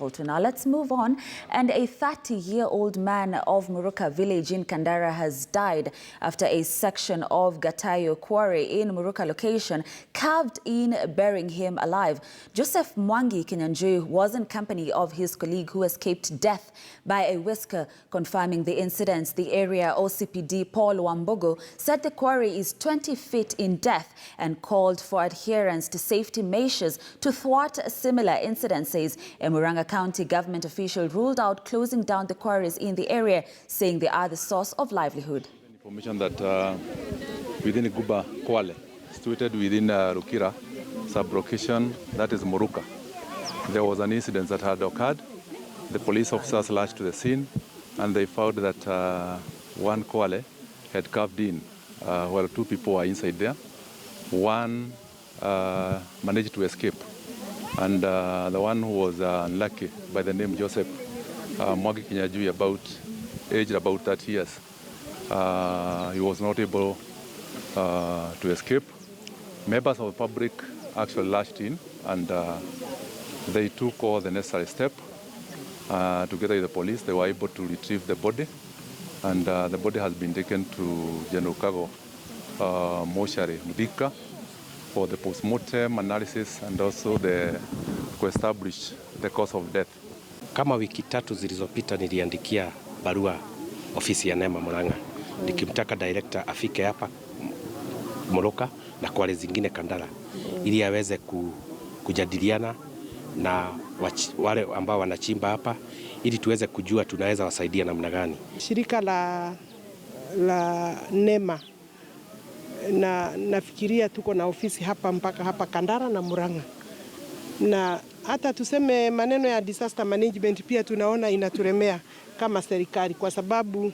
Now let's move on. And a 30-year-old man of Murang'a village in Kandara has died after a section of Gatayo quarry in Murang'a location caved in, burying him alive. Joseph Mwangi Kinyanjui was in company of his colleague who escaped death by a whisker. Confirming the incidents, the area OCPD Paul Wambogo said the quarry is 20 feet in depth and called for adherence to safety measures to thwart similar incidents. Says a Murang'a County government official ruled out closing down the quarries in the area, saying they are the source of livelihood. Information that within Guba Kwale, situated within Rukira sub-location, that is Murang'a, there was an incident that had occurred. The police officers rushed to the scene and they found that one Kwale had caved in while two people were inside there. One managed to escape. And the one who was unlucky, by the name Joseph Mwangi Kinyanjui, aged about 30 years, he was not able to escape. Members of the public actually lashed in and they took all the necessary steps. Together with the police, they were able to retrieve the body, and the body has been taken to General Cargo mortuary, Mudika, for the post-mortem analysis and also to establish the cause of death. Kama wiki tatu zilizopita niliandikia barua ofisi ya NEMA Murang'a nikimtaka director afike hapa Murang'a na kwa zingine Kandara ili aweze kujadiliana na wale ambao wanachimba hapa ili tuweze kujua tunaweza wasaidia namna gani. Shirika la NEMA na nafikiria tuko na ofisi hapa mpaka hapa Kandara na Murang'a, na hata tuseme maneno ya disaster management pia tunaona inaturemea kama serikali, kwa sababu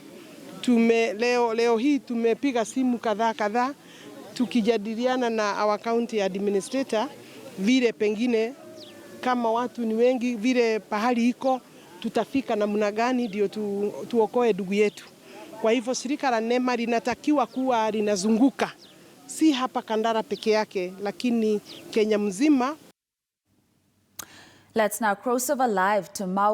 leo hii tumepiga simu kadhaa tukijadiliana na our county administrator vile pengine kama watu ni wengi vile pahali iko tutafika namna gani ndio tuokoe ndugu yetu. Kwa hivyo shirika la NEMA linatakiwa kuwa linazunguka si hapa Kandara peke yake lakini Kenya mzima. Let's now cross over live to Mau